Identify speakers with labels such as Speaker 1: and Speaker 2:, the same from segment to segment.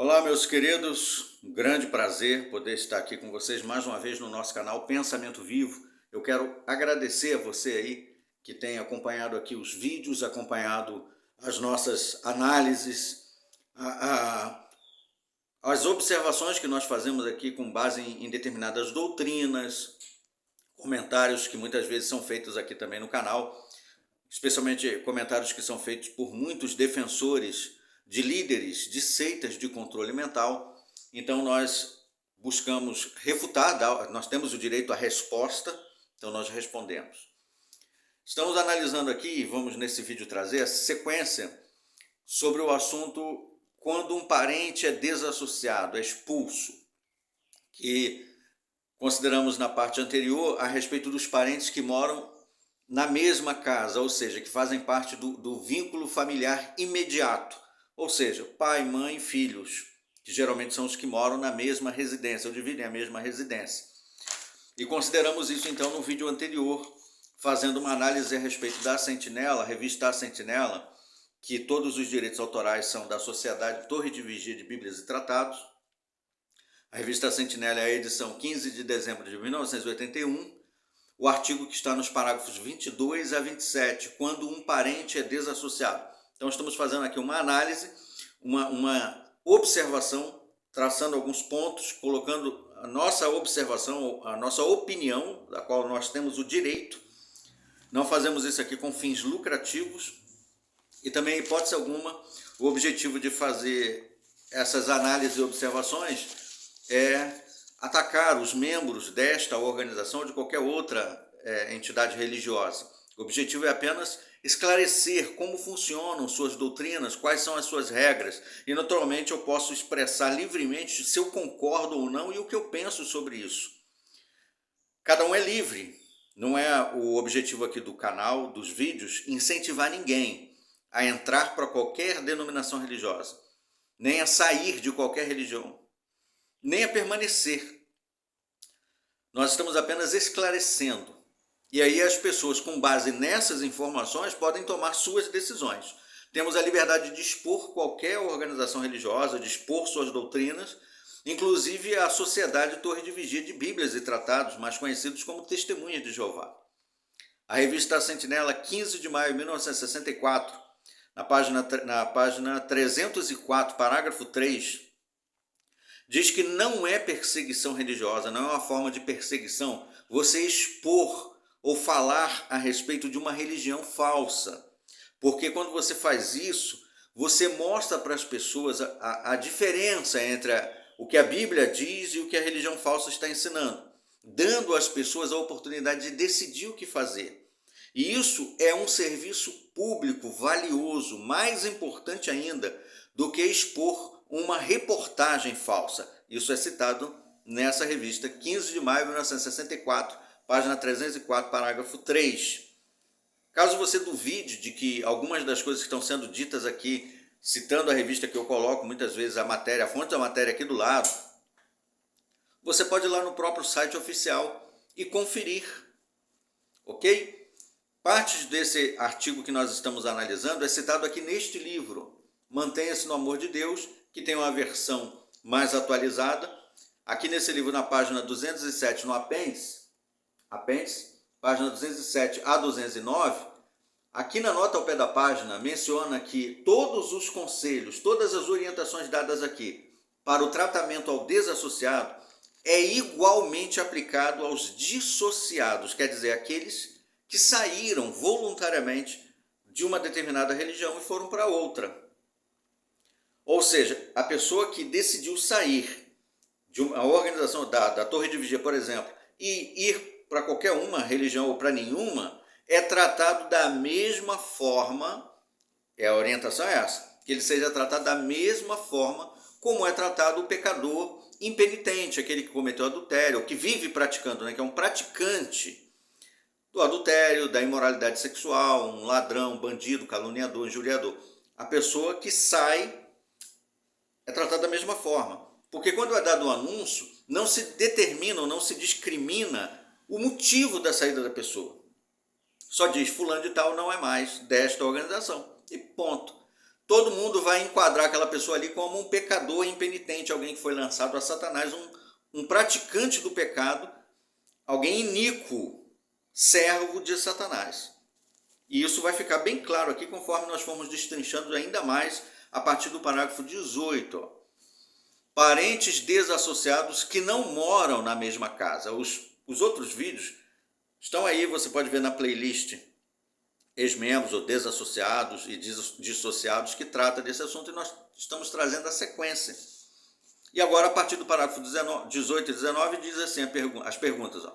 Speaker 1: Olá, meus queridos, um grande prazer poder estar aqui com vocês mais uma vez no nosso canal Pensamento Vivo. Eu quero agradecer a você aí que tem acompanhado aqui os vídeos, acompanhado as nossas análises, as observações que nós fazemos aqui com base em determinadas doutrinas, comentários que muitas vezes são feitos aqui também no canal, especialmente comentários que são feitos por muitos defensores de líderes de seitas de controle mental. Então nós buscamos refutar, nós temos o direito à resposta, então nós respondemos. Estamos analisando aqui, vamos nesse vídeo trazer a sequência sobre o assunto quando um parente é desassociado, é expulso, que consideramos na parte anterior a respeito dos parentes que moram na mesma casa, ou seja, que fazem parte do vínculo familiar imediato, ou seja, pai, mãe, filhos, que geralmente são os que moram na mesma residência, ou dividem a mesma residência. E consideramos isso então no vídeo anterior, fazendo uma análise a respeito da Sentinela, a revista A Sentinela, que todos os direitos autorais são da Sociedade Torre de Vigia de Bíblias e Tratados. A revista A Sentinela é a edição 15 de dezembro de 1981, o artigo que está nos parágrafos 22 a 27, quando um parente é desassociado. Então estamos fazendo aqui uma análise, uma observação, traçando alguns pontos, colocando a nossa observação, a nossa opinião, da qual nós temos o direito. Não fazemos isso aqui com fins lucrativos e também, em hipótese alguma, o objetivo de fazer essas análises e observações é atacar os membros desta organização ou de qualquer outra entidade religiosa. O objetivo é apenas esclarecer como funcionam suas doutrinas, quais são as suas regras, e naturalmente eu posso expressar livremente se eu concordo ou não e o que eu penso sobre isso. Cada um é livre, não é o objetivo aqui do canal, dos vídeos, incentivar ninguém a entrar para qualquer denominação religiosa, nem a sair de qualquer religião, nem a permanecer. Nós estamos apenas esclarecendo. E aí as pessoas, com base nessas informações, podem tomar suas decisões. Temos a liberdade de expor qualquer organização religiosa, de expor suas doutrinas, inclusive a Sociedade Torre de Vigia de Bíblias e Tratados, mais conhecidos como Testemunhas de Jeová. A revista Sentinela, 15 de maio de 1964, na página 304, parágrafo 3, diz que não é perseguição religiosa, não é uma forma de perseguição você expor ou falar a respeito de uma religião falsa. Porque quando você faz isso, você mostra para as pessoas a diferença entre o que a Bíblia diz e o que a religião falsa está ensinando, dando às pessoas a oportunidade de decidir o que fazer. E isso é um serviço público valioso, mais importante ainda do que expor uma reportagem falsa. Isso é citado nessa revista, 15 de maio de 1964, página 304, parágrafo 3. Caso você duvide de que algumas das coisas que estão sendo ditas aqui, citando a revista que eu coloco muitas vezes a matéria, a fonte da matéria aqui do lado, você pode ir lá no próprio site oficial e conferir, ok? Partes desse artigo que nós estamos analisando é citado aqui neste livro, Mantenha-se no Amor de Deus, que tem uma versão mais atualizada. Aqui nesse livro, na página 207, no apêndice, página 207 a 209, aqui na nota ao pé da página, menciona que todos os conselhos, todas as orientações dadas aqui para o tratamento ao desassociado é igualmente aplicado aos dissociados, quer dizer, aqueles que saíram voluntariamente de uma determinada religião e foram para outra. Ou seja, a pessoa que decidiu sair de uma organização da Torre de Vigia, por exemplo, e ir para qualquer uma religião ou para nenhuma, é tratado da mesma forma, a orientação é essa, que ele seja tratado da mesma forma como é tratado o pecador impenitente, aquele que cometeu adultério, que vive praticando, que é um praticante do adultério, da imoralidade sexual, um ladrão, bandido, caluniador, injuriador. A pessoa que sai é tratada da mesma forma. Porque quando é dado um anúncio, não se determina ou não se discrimina o motivo da saída da pessoa. Só diz, fulano de tal não é mais desta organização. E ponto. todo mundo vai enquadrar aquela pessoa ali como um pecador impenitente, alguém que foi lançado a Satanás, um praticante do pecado, alguém iníquo, servo de Satanás. E isso vai ficar bem claro aqui conforme nós formos destrinchando ainda mais a partir do parágrafo 18. Ó. Parentes desassociados que não moram na mesma casa. Os outros vídeos estão aí, você pode ver na playlist ex-membros ou desassociados e dissociados, que trata desse assunto, e nós estamos trazendo a sequência. E agora, a partir do parágrafo 18 e 19, diz assim as perguntas. Ó.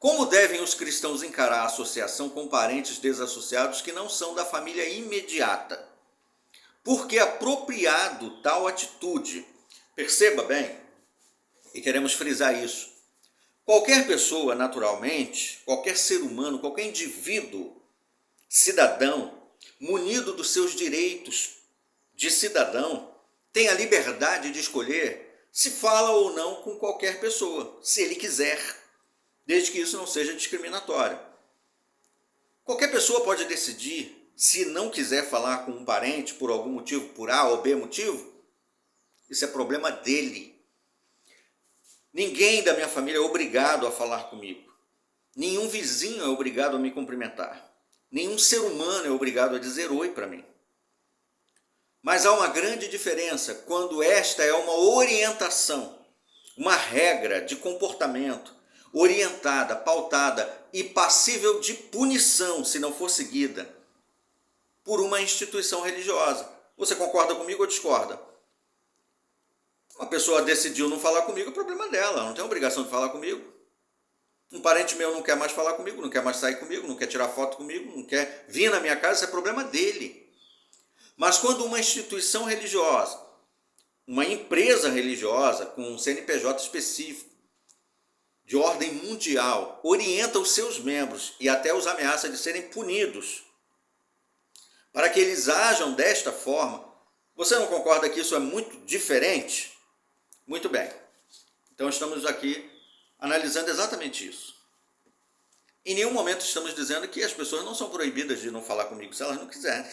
Speaker 1: Como devem os cristãos encarar a associação com parentes desassociados que não são da família imediata? Por que apropriado tal atitude? Perceba bem, e queremos frisar isso. Qualquer pessoa, naturalmente, qualquer ser humano, qualquer indivíduo, cidadão, munido dos seus direitos de cidadão, tem a liberdade de escolher se fala ou não com qualquer pessoa, se ele quiser, desde que isso não seja discriminatório. Qualquer pessoa pode decidir, se não quiser falar com um parente por algum motivo, por A ou B motivo, isso é problema dele. Ninguém da minha família é obrigado a falar comigo. Nenhum vizinho é obrigado a me cumprimentar. Nenhum ser humano é obrigado a dizer oi para mim. Mas há uma grande diferença quando esta é uma orientação, uma regra de comportamento orientada, pautada e passível de punição se não for seguida por uma instituição religiosa. Você concorda comigo ou discorda? Uma pessoa decidiu não falar comigo, é problema dela, ela não tem obrigação de falar comigo. Um parente meu não quer mais falar comigo, não quer mais sair comigo, não quer tirar foto comigo, não quer vir na minha casa, isso é problema dele. Mas quando uma instituição religiosa, uma empresa religiosa com um CNPJ específico, de ordem mundial, orienta os seus membros e até os ameaça de serem punidos, para que eles ajam desta forma, você não concorda que isso é muito diferente? Muito bem. Então estamos aqui analisando exatamente isso. Em nenhum momento estamos dizendo que as pessoas não são proibidas de não falar comigo se elas não quiserem.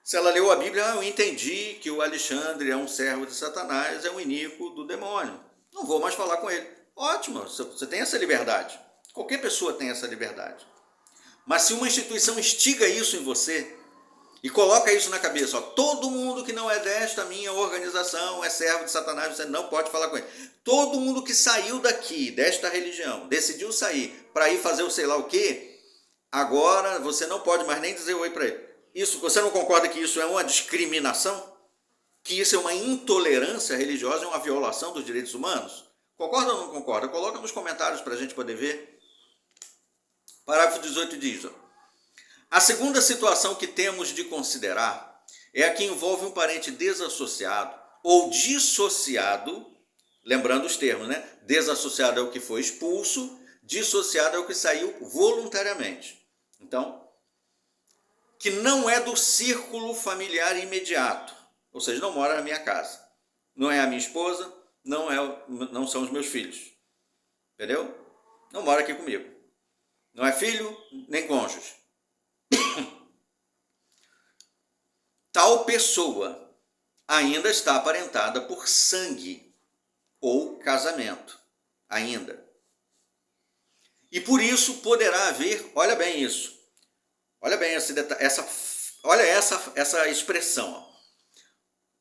Speaker 1: Se ela leu a Bíblia, eu entendi que o Alexandre é um servo de Satanás, é um iníquo do demônio. Não vou mais falar com ele. Ótimo, você tem essa liberdade. Qualquer pessoa tem essa liberdade. Mas se uma instituição instiga isso em você e coloca isso na cabeça, ó, todo mundo que não é desta minha organização é servo de Satanás, você não pode falar com ele. Todo mundo que saiu daqui, desta religião, decidiu sair para ir fazer o sei lá o quê, agora você não pode mais nem dizer oi para ele. Isso, você não concorda que isso é uma discriminação? Que isso é uma intolerância religiosa, é uma violação dos direitos humanos? Concorda ou não concorda? Coloca nos comentários para a gente poder ver. Parágrafo 18 diz: ó, a segunda situação que temos de considerar é a que envolve um parente desassociado ou dissociado, lembrando os termos, né? Desassociado é o que foi expulso, dissociado é o que saiu voluntariamente. Então, que não é do círculo familiar imediato, ou seja, não mora na minha casa. Não é a minha esposa, não são os meus filhos. Entendeu? Não mora aqui comigo. Não é filho, nem cônjuge. Tal pessoa ainda está aparentada por sangue ou casamento, ainda. E por isso poderá haver, olha bem isso, olha bem essa expressão, ó.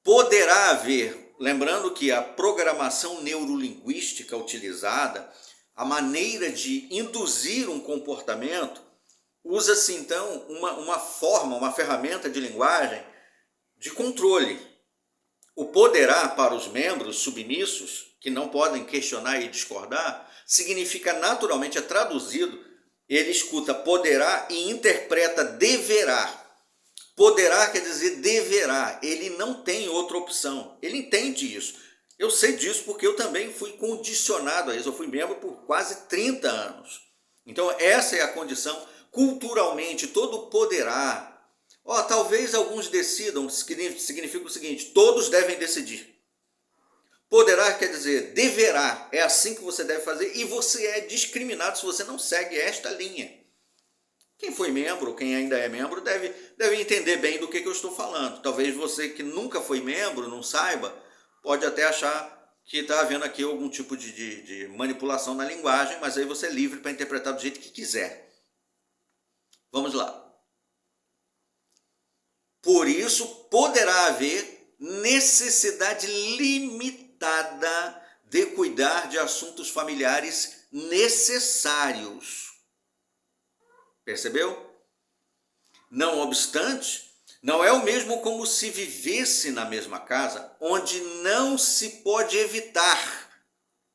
Speaker 1: Poderá haver, lembrando que a programação neurolinguística utilizada, a maneira de induzir um comportamento, usa-se então uma ferramenta de linguagem de controle. O poderá para os membros submissos, que não podem questionar e discordar, significa naturalmente, é traduzido, ele escuta poderá e interpreta deverá. Poderá quer dizer deverá, ele não tem outra opção, ele entende isso. Eu sei disso porque eu também fui condicionado a isso, eu fui membro por quase 30 anos. Então essa é a condição, culturalmente, todo poderá. Talvez alguns decidam, significa o seguinte, todos devem decidir. Poderá quer dizer deverá, é assim que você deve fazer e você é discriminado se você não segue esta linha. Quem foi membro, quem ainda é membro, deve entender bem do que eu estou falando. Talvez você que nunca foi membro, não saiba, pode até achar que está havendo aqui algum tipo de manipulação na linguagem, mas aí você é livre para interpretar do jeito que quiser. Vamos lá. Por isso, poderá haver necessidade limitada de cuidar de assuntos familiares necessários. Percebeu? Não obstante, não é o mesmo como se vivesse na mesma casa, onde não se pode evitar.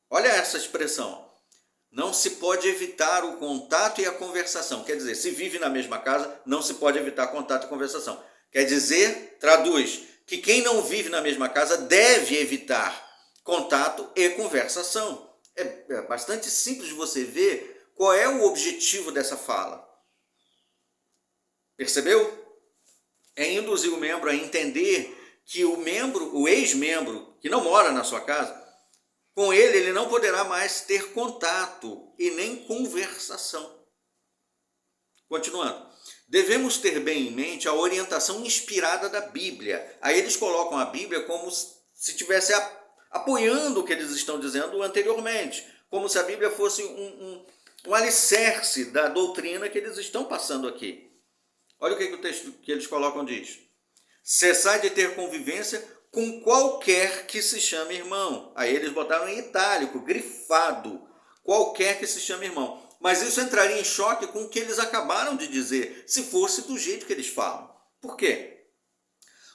Speaker 1: Olha essa expressão. Não se pode evitar o contato e a conversação. Quer dizer, se vive na mesma casa, não se pode evitar contato e conversação. Quer dizer, traduz, que quem não vive na mesma casa deve evitar contato e conversação. É bastante simples de você ver qual é o objetivo dessa fala. Percebeu? É induzir o membro a entender que o ex-membro, que não mora na sua casa, com ele não poderá mais ter contato e nem conversação. Continuando. Devemos ter bem em mente a orientação inspirada da Bíblia. Aí eles colocam a Bíblia como se estivesse apoiando o que eles estão dizendo anteriormente, como se a Bíblia fosse um alicerce da doutrina que eles estão passando aqui. Olha o que o texto que eles colocam diz. Cessai de ter convivência com qualquer que se chame irmão. Aí eles botaram em itálico, grifado, qualquer que se chame irmão. Mas isso entraria em choque com o que eles acabaram de dizer, se fosse do jeito que eles falam. Por quê?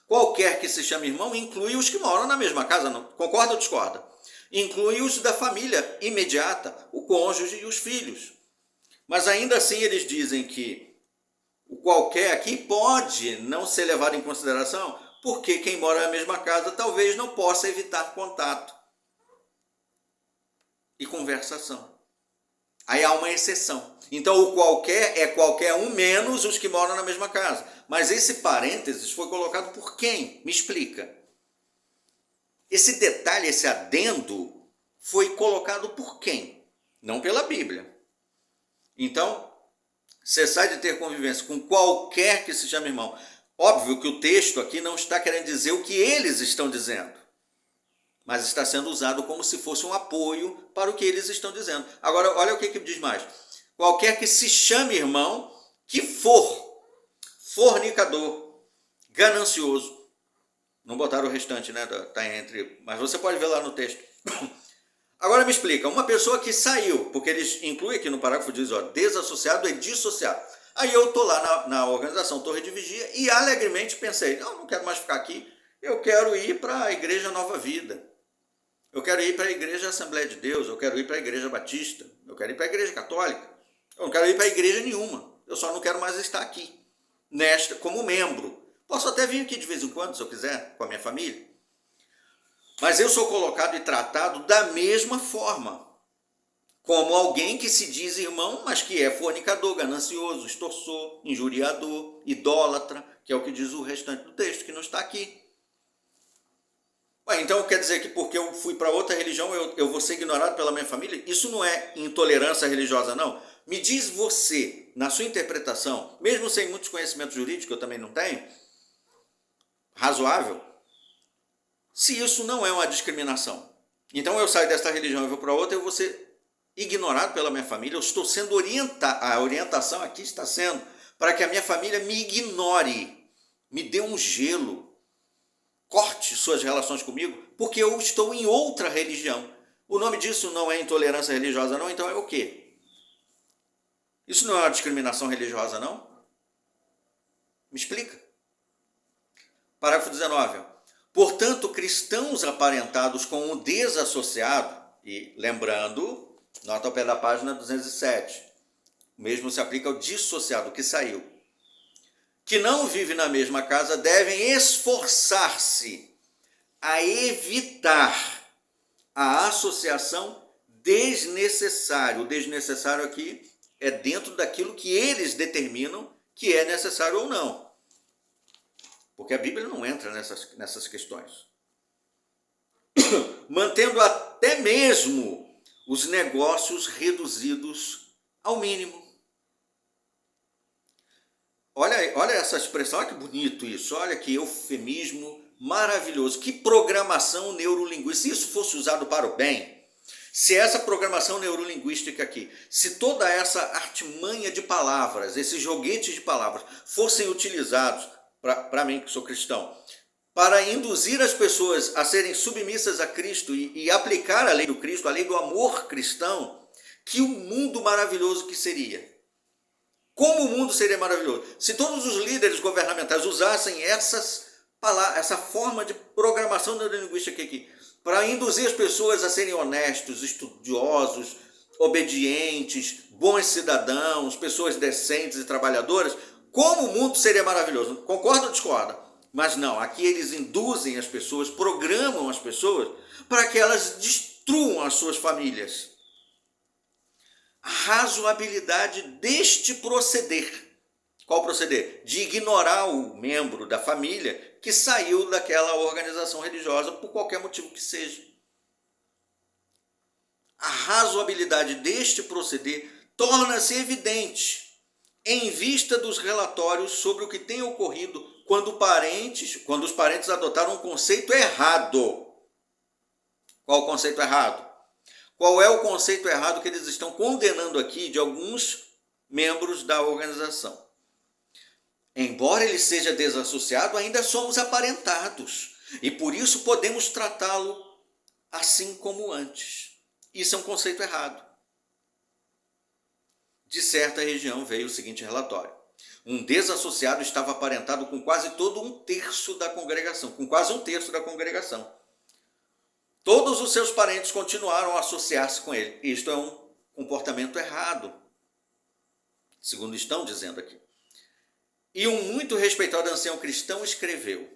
Speaker 1: Qualquer que se chame irmão inclui os que moram na mesma casa, não? Concorda ou discorda? Inclui os da família imediata, o cônjuge e os filhos. Mas ainda assim eles dizem que o qualquer aqui pode não ser levado em consideração, porque quem mora na mesma casa talvez não possa evitar contato e conversação. Aí há uma exceção. Então o qualquer é qualquer um menos os que moram na mesma casa. Mas esse parênteses foi colocado por quem? Me explica. Esse detalhe, esse adendo, foi colocado por quem? Não pela Bíblia. Então, cessai de ter convivência com qualquer que se chame irmão. Óbvio que o texto aqui não está querendo dizer o que eles estão dizendo, mas está sendo usado como se fosse um apoio para o que eles estão dizendo. Agora, olha o que diz mais. Qualquer que se chame irmão, que for fornicador, ganancioso. Não botaram o restante, né? Tá entre, mas você pode ver lá no texto. Agora me explica, uma pessoa que saiu, porque eles incluem aqui no parágrafo, diz, ó, desassociado e dissociado. Aí eu estou lá na organização Torre de Vigia e alegremente pensei, não quero mais ficar aqui, eu quero ir para a Igreja Nova Vida, eu quero ir para a Igreja Assembleia de Deus, eu quero ir para a Igreja Batista, eu quero ir para a Igreja Católica, eu não quero ir para a igreja nenhuma, eu só não quero mais estar aqui, como membro. Posso até vir aqui de vez em quando, se eu quiser, com a minha família. Mas eu sou colocado e tratado da mesma forma, como alguém que se diz irmão, mas que é fornicador, ganancioso, extorsor, injuriador, idólatra, que é o que diz o restante do texto, que não está aqui. Então quer dizer que porque eu fui para outra religião, eu vou ser ignorado pela minha família? Isso não é intolerância religiosa, não. Me diz você, na sua interpretação, mesmo sem muitos conhecimentos jurídicos, que eu também não tenho, razoável, se isso não é uma discriminação. Então eu saio desta religião e vou para outra, eu vou ser ignorado pela minha família, eu estou sendo orientado, a orientação aqui está sendo para que a minha família me ignore, me dê um gelo, corte suas relações comigo, porque eu estou em outra religião. O nome disso não é intolerância religiosa, não? Então é o quê? Isso não é uma discriminação religiosa, não? Me explica. Parágrafo 19. Portanto, cristãos aparentados com o desassociado, e lembrando, nota ao pé da página 207, o mesmo se aplica ao dissociado, que saiu, que não vive na mesma casa, devem esforçar-se a evitar a associação desnecessária. O desnecessário aqui é dentro daquilo que eles determinam que é necessário ou não. Porque a Bíblia não entra nessas questões. Mantendo até mesmo os negócios reduzidos ao mínimo. olha essa expressão, olha que bonito isso, olha que eufemismo maravilhoso, que programação neurolinguística. Se isso fosse usado para o bem, se essa programação neurolinguística aqui, se toda essa artimanha de palavras, esses joguetes de palavras, fossem utilizados, para mim que sou cristão, para induzir as pessoas a serem submissas a Cristo e aplicar a lei do Cristo, a lei do amor cristão, que o mundo maravilhoso que seria. Como o mundo seria maravilhoso se todos os líderes governamentais usassem essa forma de programação neurolinguística aqui, para induzir as pessoas a serem honestos, estudiosos, obedientes, bons cidadãos, pessoas decentes e trabalhadoras. Como o mundo seria maravilhoso? Concorda ou discorda? Mas não, aqui eles induzem as pessoas, programam as pessoas para que elas destruam as suas famílias. A razoabilidade deste proceder. Qual proceder? De ignorar o membro da família que saiu daquela organização religiosa por qualquer motivo que seja. A razoabilidade deste proceder torna-se evidente em vista dos relatórios sobre o que tem ocorrido quando os parentes adotaram um conceito errado. Qual o conceito errado? Qual é o conceito errado que eles estão condenando aqui de alguns membros da organização? Embora ele seja desassociado, ainda somos aparentados e por isso podemos tratá-lo assim como antes. Isso é um conceito errado. De certa região veio o seguinte relatório: um desassociado estava aparentado com quase todo um terço da congregação, Todos os seus parentes continuaram a associar-se com ele. Isto é um comportamento errado, segundo estão dizendo aqui. E um muito respeitado ancião cristão escreveu: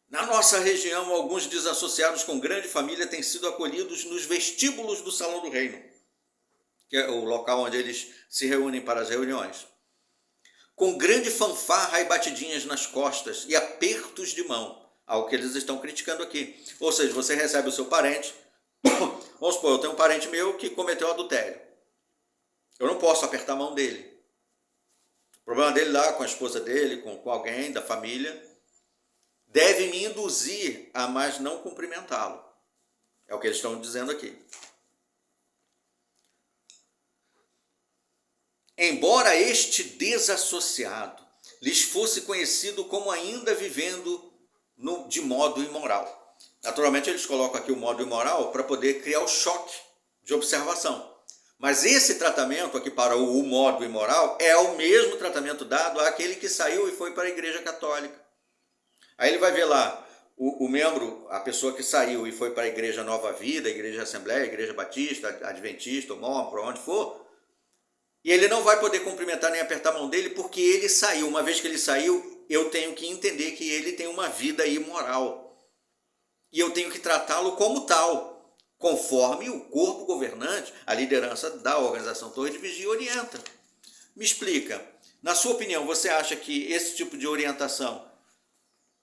Speaker 1: na nossa região, alguns desassociados com grande família têm sido acolhidos nos vestíbulos do Salão do Reino, que é o local onde eles se reúnem para as reuniões, com grande fanfarra e batidinhas nas costas e apertos de mão, algo que eles estão criticando aqui. Ou seja, você recebe o seu parente, vamos supor, eu tenho um parente meu que cometeu adultério. Eu não posso apertar a mão dele. O problema dele lá com a esposa dele, com alguém da família, deve me induzir a mais não cumprimentá-lo. É o que eles estão dizendo aqui. Embora este desassociado lhes fosse conhecido como ainda vivendo de modo imoral. Naturalmente, eles colocam aqui o modo imoral para poder criar o choque de observação. Mas esse tratamento aqui para o modo imoral é o mesmo tratamento dado àquele que saiu e foi para a Igreja Católica. Aí ele vai ver lá o membro, a pessoa que saiu e foi para a Igreja Nova Vida, a Igreja Assembleia, a Igreja Batista, Adventista, ou Mormon, para onde for, e ele não vai poder cumprimentar nem apertar a mão dele porque ele saiu. Uma vez que ele saiu, eu tenho que entender que ele tem uma vida imoral. E eu tenho que tratá-lo como tal, conforme o corpo governante, a liderança da organização Torre de Vigia orienta. Me explica, na sua opinião, você acha que esse tipo de orientação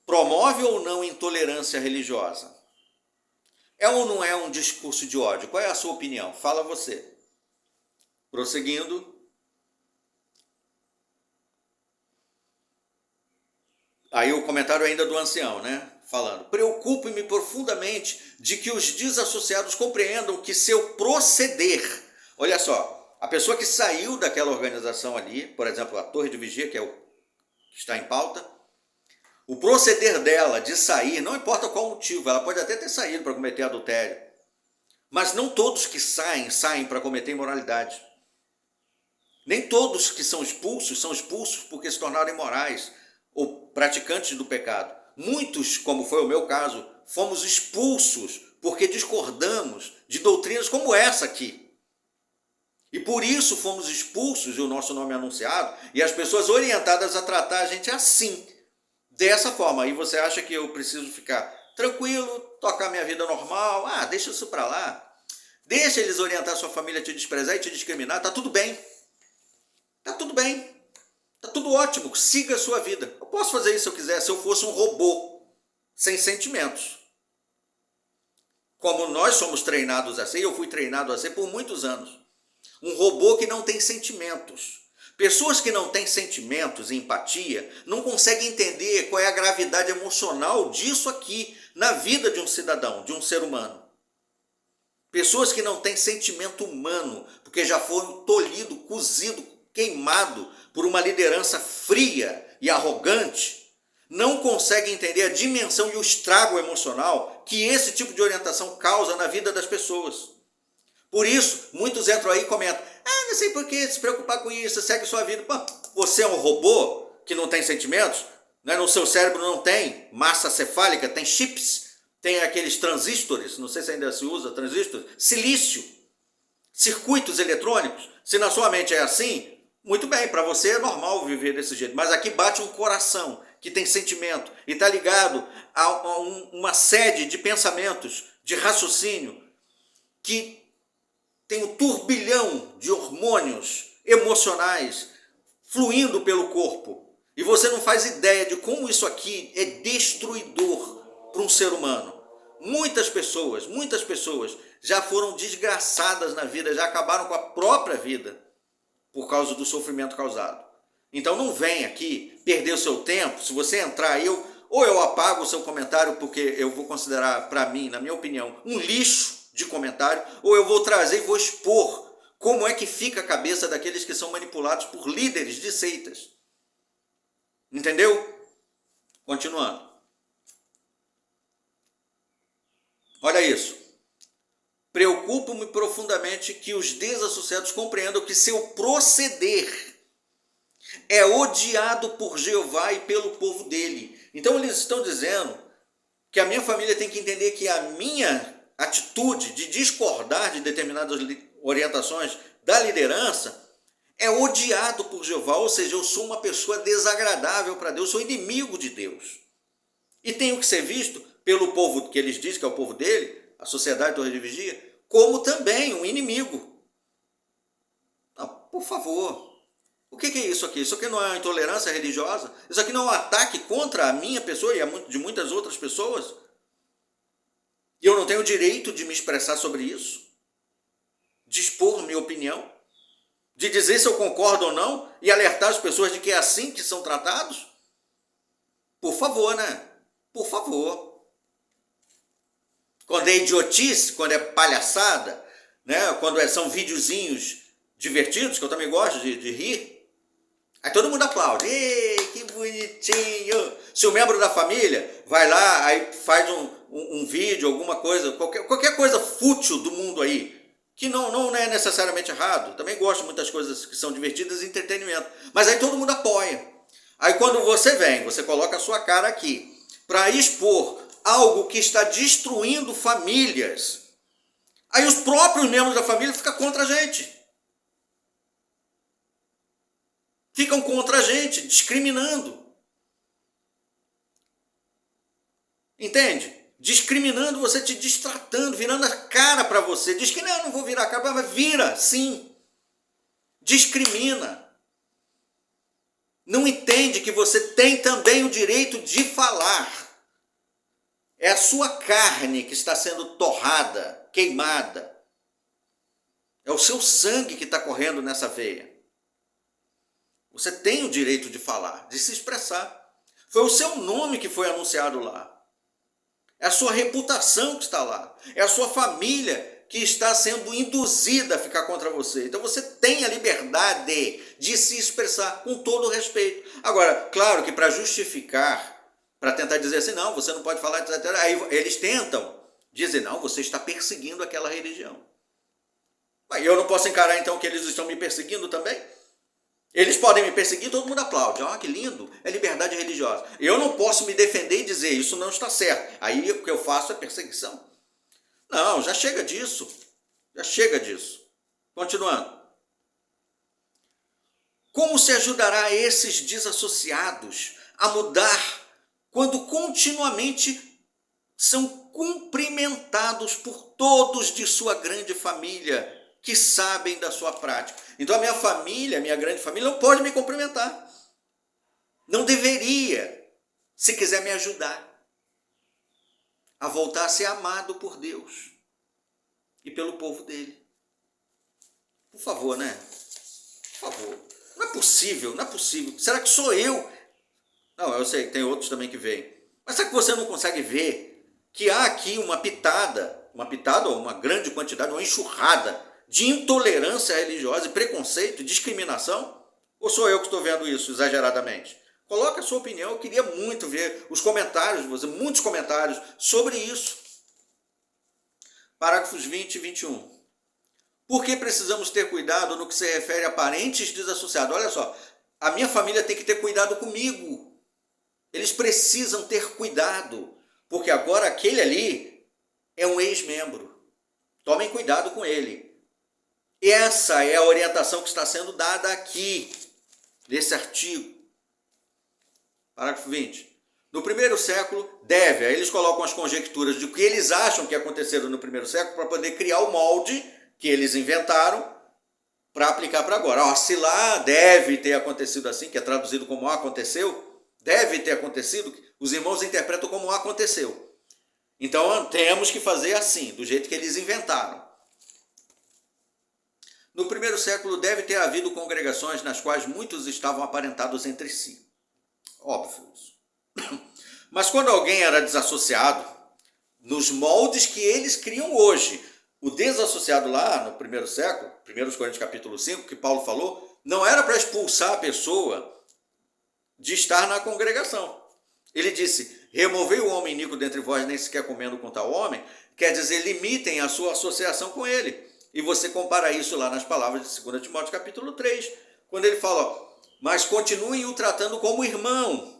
Speaker 1: promove ou não intolerância religiosa? É ou não é um discurso de ódio? Qual é a sua opinião? Fala você. Prosseguindo. Aí o comentário ainda do ancião, né? Falando: preocupe-me profundamente de que os desassociados compreendam que seu proceder... Olha só, a pessoa que saiu daquela organização ali, por exemplo, a Torre de Vigia, que é o que está em pauta, o proceder dela de sair, não importa qual motivo, ela pode até ter saído para cometer adultério, mas não todos que saem para cometer imoralidade. Nem todos que são expulsos porque se tornaram imorais ou praticantes do pecado. Muitos, como foi o meu caso, fomos expulsos porque discordamos de doutrinas como essa aqui. E por isso fomos expulsos e o nosso nome é anunciado, e as pessoas orientadas a tratar a gente assim, dessa forma. Aí você acha que eu preciso ficar tranquilo, tocar minha vida normal? Ah, deixa isso para lá. Deixa eles orientar a sua família a te desprezar e te discriminar, tá tudo bem. Tá tudo bem. Tá tudo ótimo. Siga a sua vida. Eu posso fazer isso se eu quiser, se eu fosse um robô sem sentimentos. Como nós somos treinados a ser, eu fui treinado a ser por muitos anos. Um robô que não tem sentimentos. Pessoas que não têm sentimentos e empatia não conseguem entender qual é a gravidade emocional disso aqui na vida de um cidadão, de um ser humano. Pessoas que não têm sentimento humano, porque já foram tolhido, cozido, queimado por uma liderança fria e arrogante, não conseguem entender a dimensão e o estrago emocional que esse tipo de orientação causa na vida das pessoas. Por isso, muitos entram aí e comentam: não sei por que se preocupar com isso, segue sua vida. Pô, você é um robô que não tem sentimentos? Né? No seu cérebro não tem massa cefálica, tem chips, tem aqueles transistores, não sei se ainda se usa transistores, silício, circuitos eletrônicos. Se na sua mente é assim, muito bem, para você é normal viver desse jeito. Mas aqui bate um coração que tem sentimento e está ligado a uma sede de pensamentos, de raciocínio, que tem um turbilhão de hormônios emocionais fluindo pelo corpo. E você não faz ideia de como isso aqui é destruidor para um ser humano. Muitas pessoas já foram desgraçadas na vida, já acabaram com a própria vida por causa do sofrimento causado. Então não vem aqui perder o seu tempo. Se você entrar, ou eu apago o seu comentário, porque eu vou considerar, para mim, na minha opinião, um lixo de comentário, ou eu vou trazer e vou expor como é que fica a cabeça daqueles que são manipulados por líderes de seitas. Entendeu? Continuando. Olha isso. Preocupo-me profundamente que os desassociados compreendam que seu proceder é odiado por Jeová e pelo povo dele. Então eles estão dizendo que a minha família tem que entender que a minha atitude de discordar de determinadas orientações da liderança é odiado por Jeová, ou seja, eu sou uma pessoa desagradável para Deus, sou inimigo de Deus. E tenho que ser visto pelo povo que eles dizem que é o povo dele, a sociedade Torre de Vigia, como também um inimigo. Não, por favor, o que é isso aqui? Isso aqui não é uma intolerância religiosa? Isso aqui não é um ataque contra a minha pessoa e de muitas outras pessoas? E eu não tenho o direito de me expressar sobre isso? De expor minha opinião? De dizer se eu concordo ou não e alertar as pessoas de que é assim que são tratados? Por favor, né? Por favor. Quando é idiotice, quando é palhaçada, né? Quando são videozinhos divertidos, que eu também gosto de rir, aí todo mundo aplaude. Ei, que bonitinho! Se o membro da família vai lá, aí faz um vídeo, alguma coisa, qualquer coisa fútil do mundo aí, que não é necessariamente errado. Também gosto de muitas coisas que são divertidas e entretenimento. Mas aí todo mundo apoia. Aí quando você vem, você coloca a sua cara aqui para expor algo que está destruindo famílias. Aí os próprios membros da família ficam contra a gente. Ficam contra a gente, discriminando. Entende? Discriminando você, te distratando, virando a cara para você. Diz que não vou virar a cara, mas vira, sim. Discrimina. Não entende que você tem também o direito de falar. É a sua carne que está sendo torrada, queimada. É o seu sangue que está correndo nessa veia. Você tem o direito de falar, de se expressar. Foi o seu nome que foi anunciado lá. É a sua reputação que está lá. É a sua família que está sendo induzida a ficar contra você. Então você tem a liberdade de se expressar com todo o respeito. Agora, claro que para justificar, para tentar dizer assim, não, você não pode falar, etc. Aí eles tentam dizer, não, você está perseguindo aquela religião. Mas eu não posso encarar então que eles estão me perseguindo também? Eles podem me perseguir, todo mundo aplaude. Ah, que lindo, é liberdade religiosa. Eu não posso me defender e dizer, isso não está certo. Aí o que eu faço é perseguição. Não, já chega disso. Já chega disso. Continuando. Como se ajudará esses desassociados a mudar quando continuamente são cumprimentados por todos de sua grande família que sabem da sua prática? Então a minha família, a minha grande família, não pode me cumprimentar. Não deveria, se quiser me ajudar a voltar a ser amado por Deus e pelo povo dele. Por favor, né? Por favor. Não é possível, não é possível. Será que sou eu? Não, eu sei, tem outros também que veem. Mas será que você não consegue ver que há aqui uma pitada ou uma grande quantidade, uma enxurrada de intolerância religiosa e preconceito, discriminação? Ou sou eu que estou vendo isso exageradamente? Coloque a sua opinião, eu queria muito ver os comentários de você, muitos comentários sobre isso. Parágrafos 20 e 21. Por que precisamos ter cuidado no que se refere a parentes desassociados? Olha só, a minha família tem que ter cuidado comigo. Eles precisam ter cuidado, porque agora aquele ali é um ex-membro. Tomem cuidado com ele. Essa é a orientação que está sendo dada aqui, nesse artigo. Parágrafo 20. No primeiro século, aí eles colocam as conjecturas de que eles acham que aconteceram no primeiro século para poder criar o molde que eles inventaram para aplicar para agora. Se lá deve ter acontecido assim, que é traduzido como aconteceu, deve ter acontecido, os irmãos interpretam como aconteceu. Então temos que fazer assim, do jeito que eles inventaram. No primeiro século deve ter havido congregações nas quais muitos estavam aparentados entre si. Óbvio isso. Mas quando alguém era desassociado, nos moldes que eles criam hoje, o desassociado lá no primeiro século, 1 Coríntios capítulo 5, que Paulo falou, não era para expulsar a pessoa de estar na congregação. Ele disse, removei o homem iníquo dentre vós, nem sequer comendo com tal homem, quer dizer, limitem a sua associação com ele. E você compara isso lá nas palavras de 2 Timóteo capítulo 3, quando ele fala, mas continuem o tratando como irmão.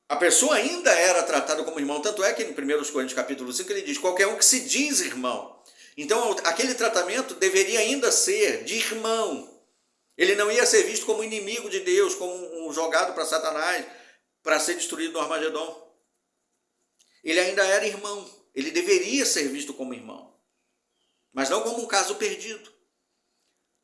Speaker 1: A pessoa ainda era tratada como irmão, tanto é que em 1 Coríntios capítulo 5 ele diz, qualquer um que se diz irmão. Então aquele tratamento deveria ainda ser de irmão. Ele não ia ser visto como inimigo de Deus, como um jogado para Satanás, para ser destruído no Armagedon. Ele ainda era irmão, ele deveria ser visto como irmão, mas não como um caso perdido.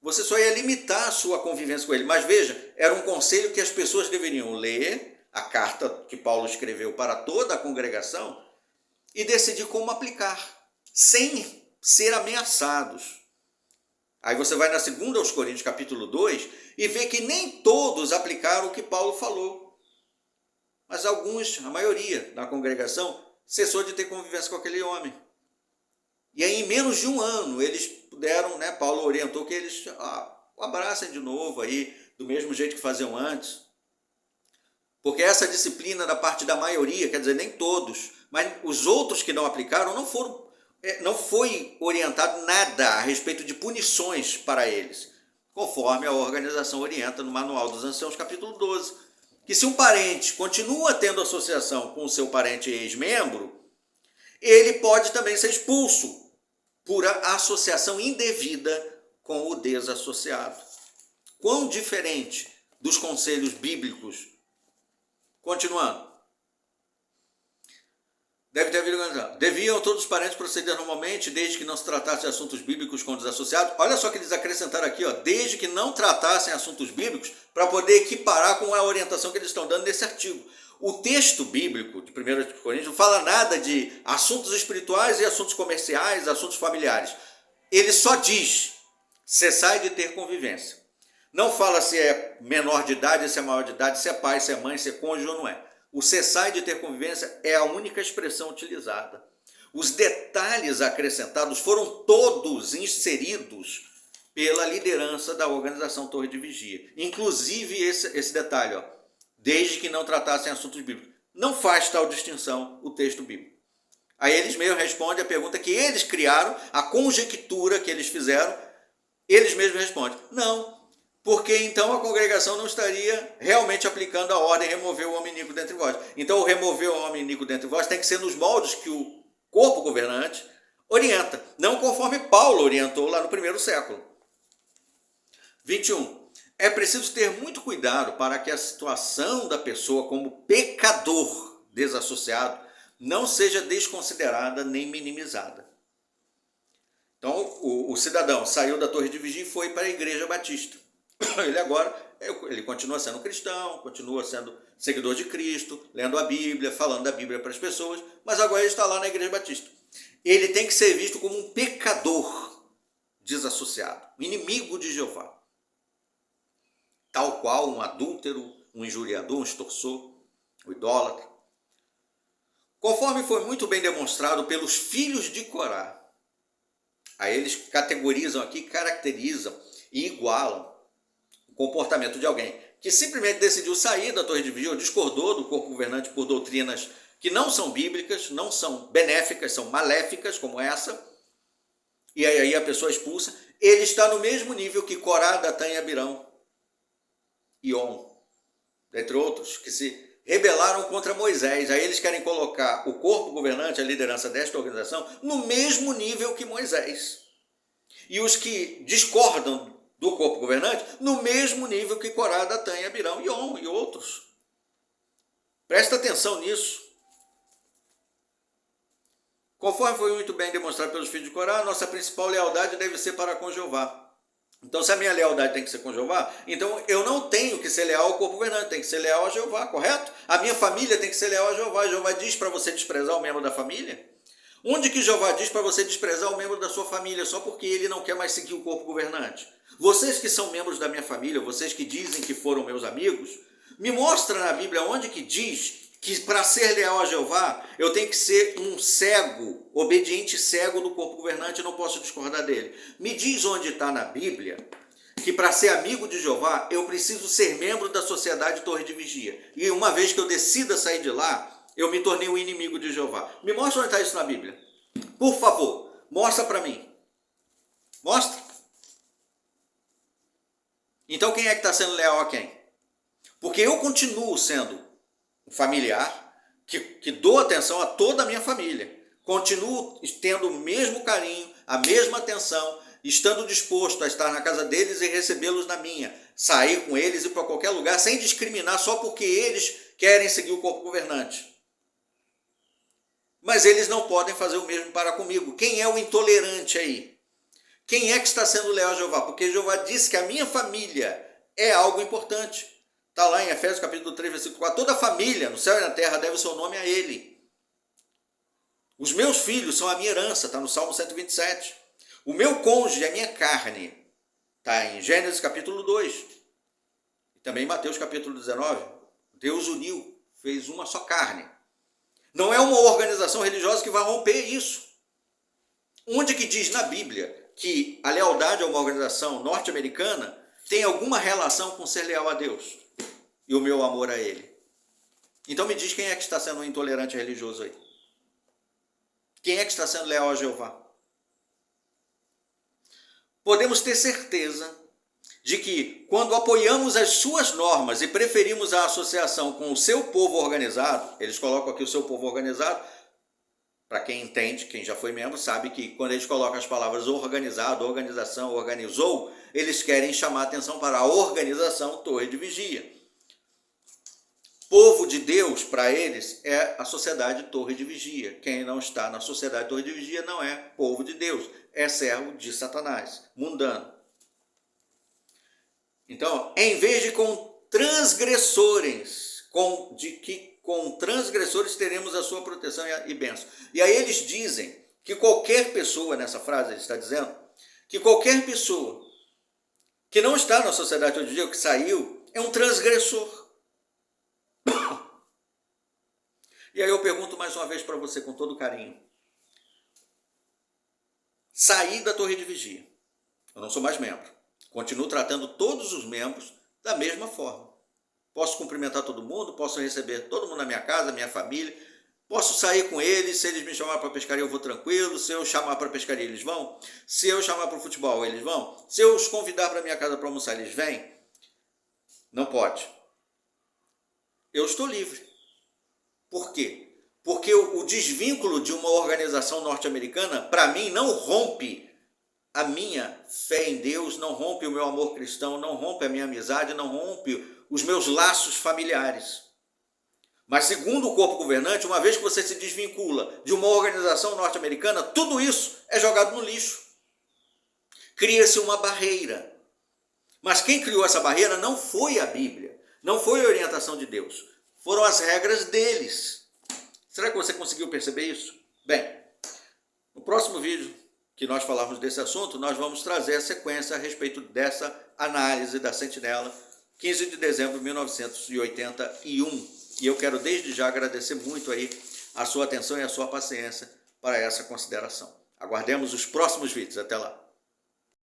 Speaker 1: Você só ia limitar a sua convivência com ele, mas veja, era um conselho que as pessoas deveriam ler, a carta que Paulo escreveu para toda a congregação, e decidir como aplicar, sem ser ameaçados. Aí você vai na 2 Coríntios capítulo 2 e vê que nem todos aplicaram o que Paulo falou. Mas alguns, a maioria da congregação, cessou de ter convivência com aquele homem. E aí em menos de um ano eles puderam, Paulo orientou que eles o abracem de novo aí, do mesmo jeito que faziam antes. Porque essa disciplina da parte da maioria, quer dizer, nem todos, mas os outros que não aplicaram, não foi orientado nada a respeito de punições para eles, conforme a organização orienta no Manual dos Anciãos, capítulo 12, que se um parente continua tendo associação com o seu parente ex-membro, ele pode também ser expulso por associação indevida com o desassociado. Quão diferente dos conselhos bíblicos. Continuando. Deve ter havido organização. Deviam todos os parentes proceder normalmente, desde que não se tratasse de assuntos bíblicos com desassociados. Olha só que eles acrescentaram aqui, desde que não tratassem assuntos bíblicos, para poder equiparar com a orientação que eles estão dando nesse artigo. O texto bíblico de 1 Coríntios não fala nada de assuntos espirituais e assuntos comerciais, assuntos familiares. Ele só diz, cessai de ter convivência. Não fala se é menor de idade, se é maior de idade, se é pai, se é mãe, se é cônjuge ou não é. O cessar de ter convivência é a única expressão utilizada. Os detalhes acrescentados foram todos inseridos pela liderança da organização Torre de Vigia. Inclusive esse detalhe, desde que não tratassem assuntos bíblicos. Não faz tal distinção o texto bíblico. Aí eles mesmos respondem a pergunta que eles criaram, a conjectura que eles fizeram, eles mesmos respondem, não. Porque então a congregação não estaria realmente aplicando a ordem remover o homem iníquo dentre vós. Então o remover o homem iníquo dentre vós tem que ser nos moldes que o corpo governante orienta, não conforme Paulo orientou lá no primeiro século. 21. É preciso ter muito cuidado para que a situação da pessoa como pecador desassociado não seja desconsiderada nem minimizada. Então o cidadão saiu da Torre de Vigia e foi para a Igreja Batista. Ele continua sendo cristão, continua sendo seguidor de Cristo, lendo a Bíblia, falando da Bíblia para as pessoas, mas agora ele está lá na Igreja Batista. Ele tem que ser visto como um pecador desassociado, inimigo de Jeová. tal qual um adúltero, um injuriador, um extorsor, um idólatra. Conforme foi muito bem demonstrado pelos filhos de Corá, aí eles categorizam aqui, caracterizam e igualam o comportamento de alguém que simplesmente decidiu sair da torre de vigia ou discordou do corpo governante por doutrinas que não são bíblicas, não são benéficas, são maléficas, como essa, e aí a pessoa expulsa. Ele está no mesmo nível que Corá, Datã e Abirão, e On, entre outros, que se rebelaram contra Moisés. Aí eles querem colocar o corpo governante, a liderança desta organização, no mesmo nível que Moisés. E os que discordam do corpo governante, no mesmo nível que Corá, Datã e Abirão, e On, e outros. Presta atenção nisso. Conforme foi muito bem demonstrado pelos filhos de Corá, nossa principal lealdade deve ser para com Jeová. Então, se a minha lealdade tem que ser com Jeová, então eu não tenho que ser leal ao corpo governante, tem que ser leal a Jeová, correto? A minha família tem que ser leal a Jeová. Jeová diz para você desprezar o membro da família? Onde que Jeová diz para você desprezar o membro da sua família só porque ele não quer mais seguir o corpo governante? Vocês que são membros da minha família, vocês que dizem que foram meus amigos, me mostra na Bíblia onde que diz que para ser leal a Jeová, eu tenho que ser um cego, obediente cego do corpo governante, eu não posso discordar dele. Me diz onde está na Bíblia que para ser amigo de Jeová, eu preciso ser membro da sociedade Torre de Vigia. E uma vez que eu decida sair de lá, eu me tornei um inimigo de Jeová. Me mostra onde está isso na Bíblia. Por favor, mostra para mim. Mostra. Então quem é que está sendo leal a quem? Porque eu continuo sendo um familiar que dou atenção a toda a minha família. Continuo tendo o mesmo carinho, a mesma atenção, estando disposto a estar na casa deles e recebê-los na minha. Sair com eles e ir para qualquer lugar sem discriminar só porque eles querem seguir o corpo governante. Mas eles não podem fazer o mesmo para comigo. Quem é o intolerante aí? Quem é que está sendo leal a Jeová? Porque Jeová disse que a minha família é algo importante. Está lá em Efésios capítulo 3, versículo 4. Toda família no céu e na terra deve o seu nome a ele. Os meus filhos são a minha herança, está no Salmo 127. O meu cônjuge é a minha carne, está em Gênesis capítulo 2. E também em Mateus capítulo 19. Deus uniu, fez uma só carne. Não é uma organização religiosa que vai romper isso. Onde que diz na Bíblia que a lealdade a uma organização norte-americana tem alguma relação com ser leal a Deus e o meu amor a Ele? Então me diz quem é que está sendo um intolerante religioso aí? Quem é que está sendo leal a Jeová? Podemos ter certeza de que quando apoiamos as suas normas e preferimos a associação com o seu povo organizado, eles colocam aqui o seu povo organizado, para quem entende, quem já foi membro, sabe que quando eles colocam as palavras organizado, organização, organizou, eles querem chamar a atenção para a organização Torre de Vigia. Povo de Deus, para eles, é a sociedade Torre de Vigia. Quem não está na sociedade Torre de Vigia não é povo de Deus, é servo de Satanás, mundano. Então, em vez de com transgressores, com transgressores teremos a sua proteção e bênção. E aí eles dizem que qualquer pessoa, nessa frase ele está dizendo, que qualquer pessoa que não está na sociedade Torre de Vigia, que saiu, é um transgressor. E aí eu pergunto mais uma vez para você com todo carinho. Saí da Torre de Vigia. Eu não sou mais membro. Continuo tratando todos os membros da mesma forma. Posso cumprimentar todo mundo, posso receber todo mundo na minha casa, minha família. Posso sair com eles, se eles me chamarem para pescaria eu vou tranquilo. Se eu chamar para pescaria eles vão. Se eu chamar para o futebol eles vão. Se eu os convidar para minha casa para almoçar eles vêm. Não pode. Eu estou livre. Por quê? Porque o desvínculo de uma organização norte-americana, para mim, não rompe a minha fé em Deus, não rompe o meu amor cristão, não rompe a minha amizade, não rompe os meus laços familiares. Mas segundo o corpo governante, uma vez que você se desvincula de uma organização norte-americana, tudo isso é jogado no lixo. Cria-se uma barreira. Mas quem criou essa barreira não foi a Bíblia, não foi a orientação de Deus, foram as regras deles. Será que você conseguiu perceber isso? Bem, no próximo vídeo que nós falarmos desse assunto, nós vamos trazer a sequência a respeito dessa análise da sentinela 15 de dezembro de 1981. E eu quero desde já agradecer muito aí a sua atenção e a sua paciência para essa consideração. Aguardemos os próximos vídeos. Até lá.